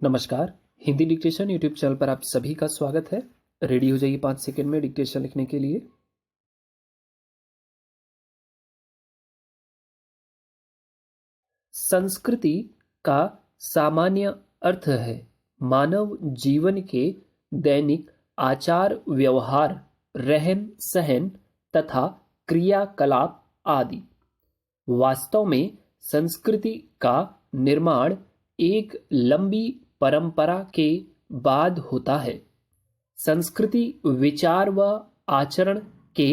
नमस्कार। Hindi dictation YouTube channel पर आप सभी का स्वागत है। रेडी हो जाइए 5 सेकंड में डिक्टेशन लिखने के लिए। संस्कृति का सामान्य अर्थ है मानव जीवन के दैनिक आचार व्यवहार, रहन सहन तथा क्रियाकलाप आदि। वास्तव में संस्कृति का निर्माण एक लंबी परंपरा के बाद होता है। संस्कृति विचार व आचरण के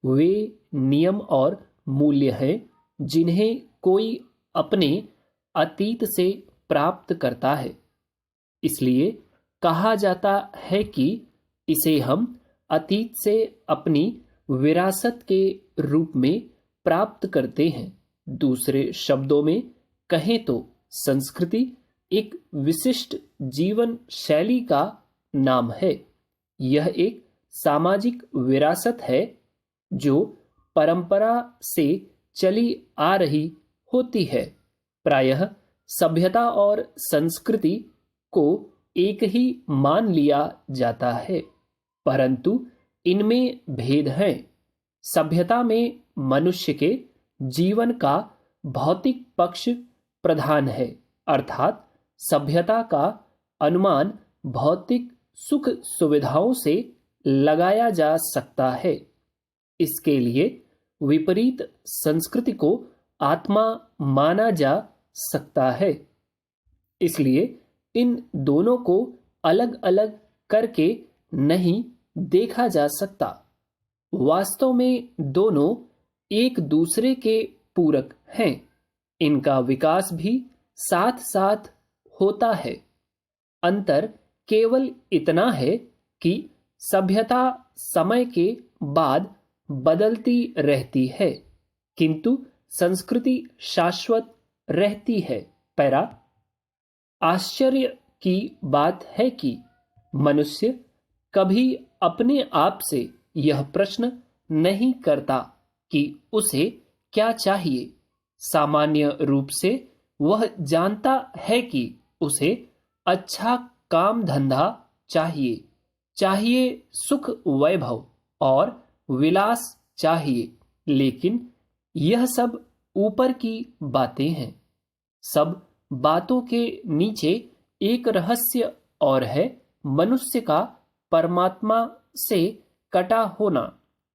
वे नियम और मूल्य हैं जिन्हें कोई अपने अतीत से प्राप्त करता है। इसलिए कहा जाता है कि इसे हम अतीत से अपनी विरासत के रूप में प्राप्त करते हैं। दूसरे शब्दों में कहें तो संस्कृति एक विशिष्ट जीवन शैली का नाम है। यह एक सामाजिक विरासत है जो परंपरा से चली आ रही होती है। प्रायः सभ्यता और संस्कृति को एक ही मान लिया जाता है, परंतु इनमें भेद हैं। सभ्यता में मनुष्य के जीवन का भौतिक पक्ष प्रधान है, अर्थात सभ्यता का अनुमान भौतिक सुख सुविधाओं से लगाया जा सकता है। इसके लिए विपरीत संस्कृति को आत्मा माना जा सकता है। इसलिए इन दोनों को अलग अलग करके नहीं देखा जा सकता। वास्तव में दोनों एक दूसरे के पूरक हैं। इनका विकास भी साथ साथ होता है। अंतर केवल इतना है कि सभ्यता समय के बाद बदलती रहती है, किंतु संस्कृति शाश्वत रहती है। पैरा आश्चर्य की बात है कि मनुष्य कभी अपने आप से यह प्रश्न नहीं करता कि उसे क्या चाहिए। सामान्य रूप से वह जानता है कि उसे अच्छा काम धंधा चाहिए, सुख वैभव और विलास चाहिए, लेकिन यह सब ऊपर की बातें हैं। सब बातों के नीचे एक रहस्य और है, मनुष्य का परमात्मा से कटा होना।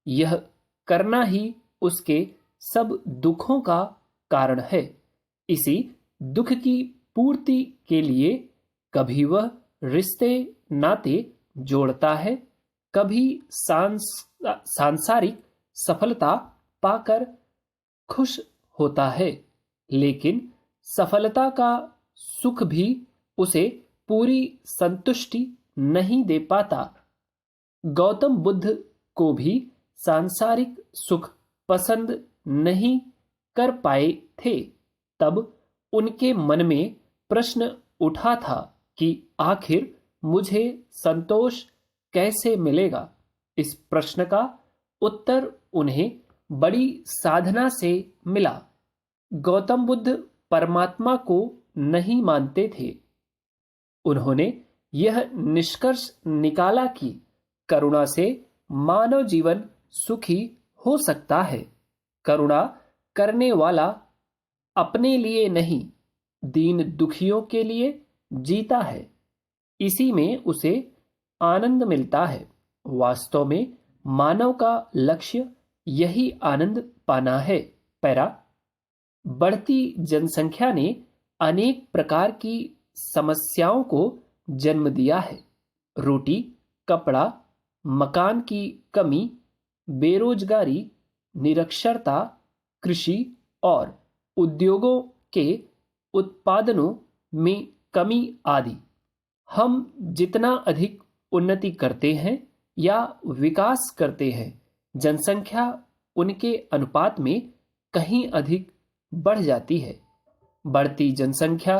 यह करना ही उसके सब दुखों का कारण है। इसी दुख की पूर्ति के लिए कभी वह रिश्ते नाते जोड़ता है, कभी सांसारिक सफलता पाकर खुश होता है, लेकिन सफलता का सुख भी उसे पूरी संतुष्टि नहीं दे पाता। गौतम बुद्ध को भी सांसारिक सुख पसंद नहीं कर पाए थे। तब उनके मन में प्रश्न उठा था कि आखिर मुझे संतोष कैसे मिलेगा। इस प्रश्न का उत्तर उन्हें बड़ी साधना से मिला। गौतम बुद्ध परमात्मा को नहीं मानते थे। उन्होंने यह निष्कर्ष निकाला कि करुणा से मानव जीवन सुखी हो सकता है। करुणा करने वाला अपने लिए नहीं, दीन दुखियों के लिए जीता है। इसी में उसे आनंद मिलता है। वास्तव में मानव का लक्ष्य यही आनंद पाना है। पैरा बढ़ती जनसंख्या ने अनेक प्रकार की समस्याओं को जन्म दिया है। रोटी, कपड़ा, मकान की कमी, बेरोजगारी, निरक्षरता, कृषि और उद्योगों के उत्पादनों में कमी आदि। हम जितना अधिक उन्नति करते हैं या विकास करते हैं, जनसंख्या उनके अनुपात में कहीं अधिक बढ़ जाती है। बढ़ती जनसंख्या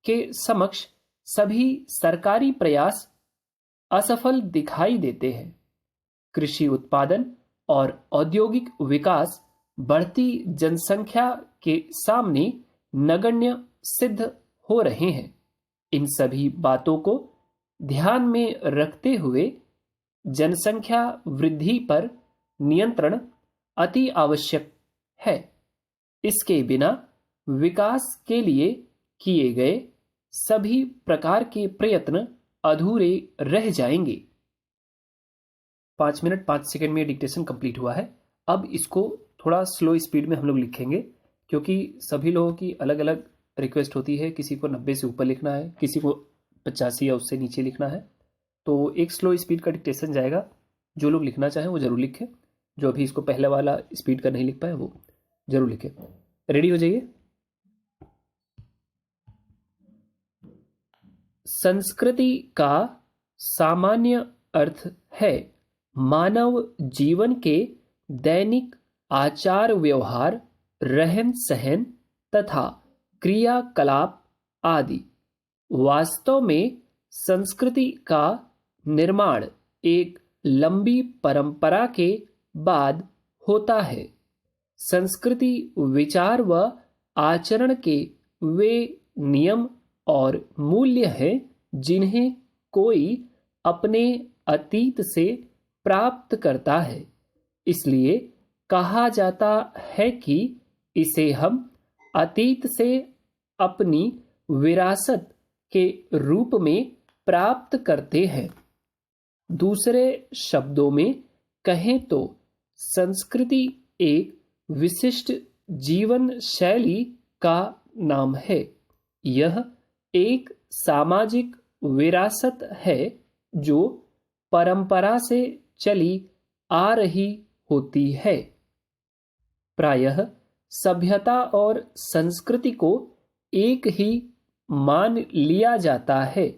के समक्ष सभी सरकारी प्रयास असफल दिखाई देते हैं। कृषि उत्पादन और औद्योगिक विकास बढ़ती जनसंख्या के सामने नगण्य सिद्ध हो रहे हैं। इन सभी बातों को ध्यान में रखते हुए जनसंख्या वृद्धि पर नियंत्रण अति आवश्यक है। इसके बिना विकास के लिए किए गए सभी प्रकार के प्रयत्न अधूरे रह जाएंगे। 5 मिनट 5 सेकंड में डिक्टेशन कंप्लीट हुआ है। अब इसको थोड़ा स्लो स्पीड में हम लोग लिखेंगे, क्योंकि सभी लोगों की अलग अलग रिक्वेस्ट होती है। किसी को 90 से ऊपर लिखना है, किसी को 85 या उससे नीचे लिखना है। तो एक स्लो स्पीड का डिक्टेशन जाएगा। जो लोग लिखना चाहें वो जरूर लिखें। जो अभी इसको पहले वाला स्पीड का नहीं लिख पाए वो जरूर लिखें। रेडी हो जाइए। संस्कृति का सामान्य अर्थ है मानव जीवन के दैनिक आचार व्यवहार, रहन सहन तथा क्रियाकलाप आदि। वास्तव में संस्कृति का निर्माण एक लंबी परंपरा के बाद होता है। संस्कृति विचार व आचरण के वे नियम और मूल्य हैं जिन्हें कोई अपने अतीत से प्राप्त करता है। इसलिए कहा जाता है कि इसे हम अतीत से अपनी विरासत के रूप में प्राप्त करते हैं। दूसरे शब्दों में कहें तो संस्कृति एक विशिष्ट जीवन शैली का नाम है। यह एक सामाजिक विरासत है जो परंपरा से चली आ रही होती है। प्रायः सभ्यता और संस्कृति को एक ही मान लिया जाता है,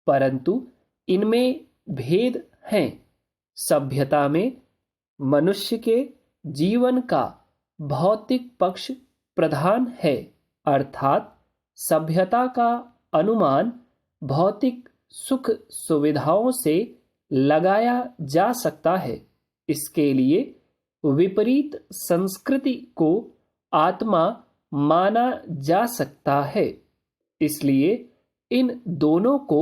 परंतु इनमें भेद हैं। सभ्यता में मनुष्य के जीवन का भौतिक पक्ष प्रधान है, अर्थात सभ्यता का अनुमान भौतिक सुख सुविधाओं से लगाया जा सकता है। इसके लिए विपरीत संस्कृति को आत्मा माना जा सकता है। इसलिए इन दोनों को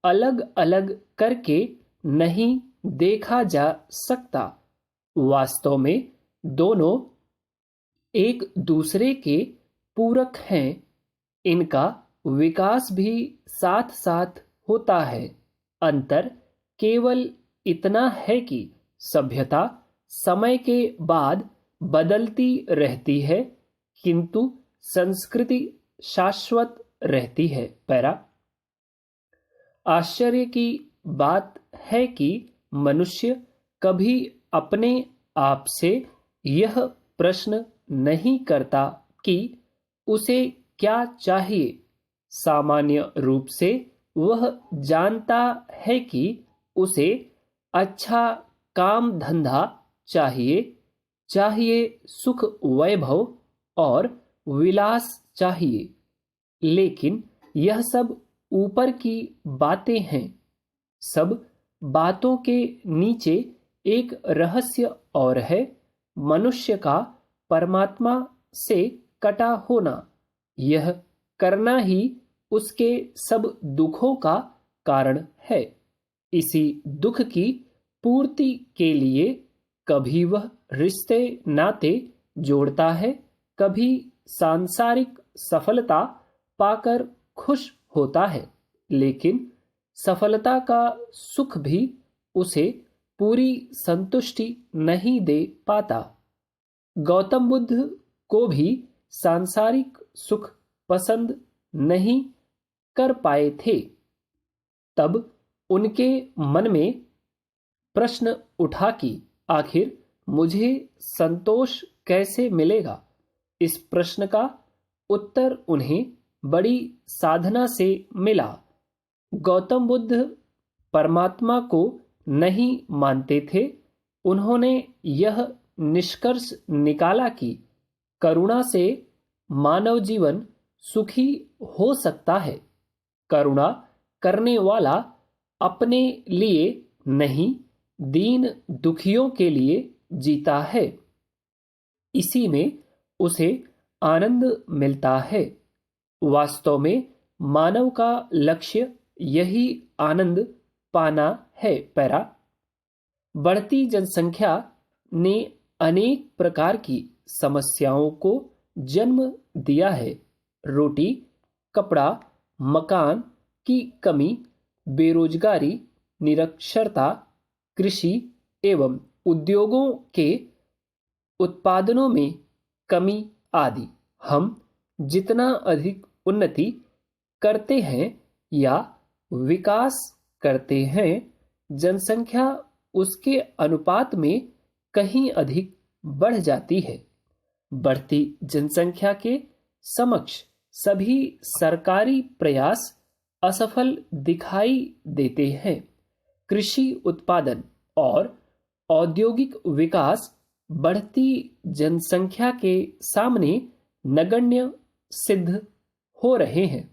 अलग अलग करके नहीं देखा जा सकता। वास्तव में दोनों एक दूसरे के पूरक हैं। इनका विकास भी साथ साथ होता है। अंतर केवल इतना है कि सभ्यता समय के बाद बदलती रहती है, किंतु संस्कृति शाश्वत रहती है। पैरा। आश्चर्य की बात है कि मनुष्य कभी अपने आप से यह प्रश्न नहीं करता कि उसे क्या चाहिए। सामान्य रूप से वह जानता है कि उसे अच्छा काम धंधा चाहिए, सुख वैभव और विलास चाहिए। लेकिन यह सब ऊपर की बातें हैं। सब बातों के नीचे एक रहस्य और है, मनुष्य का परमात्मा से कटा होना। यह करना ही उसके सब दुखों का कारण है। इसी दुख की पूर्ति के लिए कभी वह रिश्ते नाते जोड़ता है, कभी सांसारिक सफलता पाकर खुश होता है, लेकिन सफलता का सुख भी उसे पूरी संतुष्टि नहीं दे पाता। गौतम बुद्ध को भी सांसारिक सुख पसंद नहीं कर पाए थे। तब उनके मन में प्रश्न उठा कि आखिर मुझे संतोष कैसे मिलेगा। इस प्रश्न का उत्तर उन्हें बड़ी साधना से मिला। गौतम बुद्ध परमात्मा को नहीं मानते थे। उन्होंने यह निष्कर्ष निकाला कि करुणा से मानव जीवन सुखी हो सकता है। करुणा करने वाला अपने लिए नहीं, दीन दुखियों के लिए जीता है। इसी में उसे आनंद मिलता है। वास्तव में मानव का लक्ष्य यही आनंद पाना है। पैरा, बढ़ती जनसंख्या ने अनेक प्रकार की समस्याओं को जन्म दिया है। रोटी, कपड़ा, मकान की कमी, बेरोजगारी, निरक्षरता, कृषि एवं उद्योगों के उत्पादनों में कमी आदि। हम जितना अधिक उन्नति करते हैं या विकास करते हैं, जनसंख्या उसके अनुपात में कहीं अधिक बढ़ जाती है। बढ़ती जनसंख्या के समक्ष सभी सरकारी प्रयास असफल दिखाई देते हैं। कृषि उत्पादन और औद्योगिक विकास बढ़ती जनसंख्या के सामने नगण्य सिद्ध हो रहे हैं।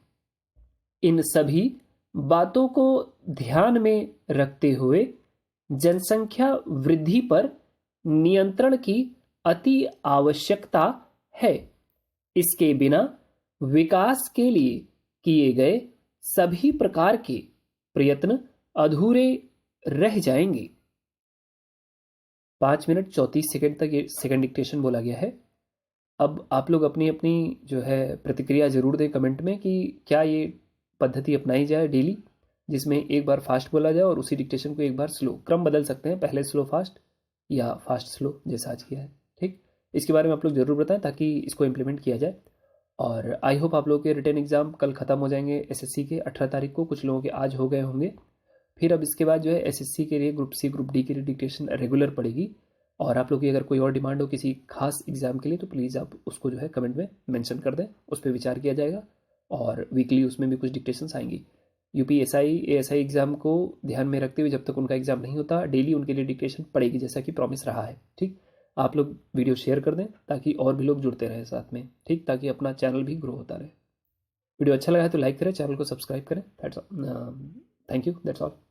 इन सभी बातों को ध्यान में रखते हुए जनसंख्या वृद्धि पर नियंत्रण की अति आवश्यकता है। इसके बिना विकास के लिए किए गए सभी प्रकार के प्रयत्न अधूरे रह जाएंगे। 5 मिनट 34 सेकंड तक ये सेकंड डिक्टेशन बोला गया है। अब आप लोग अपनी अपनी जो है प्रतिक्रिया जरूर दें कमेंट में कि क्या ये पद्धति अपनाई जाए डेली, जिसमें एक बार फास्ट बोला जाए और उसी डिक्टेशन को एक बार स्लो। क्रम बदल सकते हैं, पहले स्लो फास्ट या फास्ट स्लो, जैसा आज किया है। ठीक, इसके बारे में आप लोग ज़रूर बताएं ताकि इसको इम्प्लीमेंट किया जाए। और आई होप आप लोगों के रिटर्न एग्जाम कल ख़त्म हो जाएंगे एसएससी के 18 तारीख को। कुछ लोगों के आज हो गए होंगे। फिर अब इसके बाद जो है एसएससी के लिए ग्रुप सी ग्रुप डी के लिए डिक्टेशन रेगुलर पड़ेगी। और आप लोग की अगर कोई और डिमांड हो किसी खास एग्जाम के लिए तो प्लीज़ आप उसको जो है कमेंट में मेंशन कर दें, उस पर विचार किया जाएगा। और वीकली उसमें भी कुछ डिक्टेशंस आएंगी। यूपीएसआई एएसआई एग्जाम को ध्यान में रखते हुए जब तक उनका एग्जाम नहीं होता डेली उनके लिए डिक्टेशन पड़ेगी, जैसा कि प्रॉमिस रहा है। ठीक, आप लोग वीडियो शेयर कर दें ताकि और भी लोग जुड़ते रहें साथ में। ठीक, ताकि अपना चैनल भी ग्रो होता रहे। वीडियो अच्छा लगा है तो लाइक करें, चैनल को सब्सक्राइब करें। Thank you, that's all.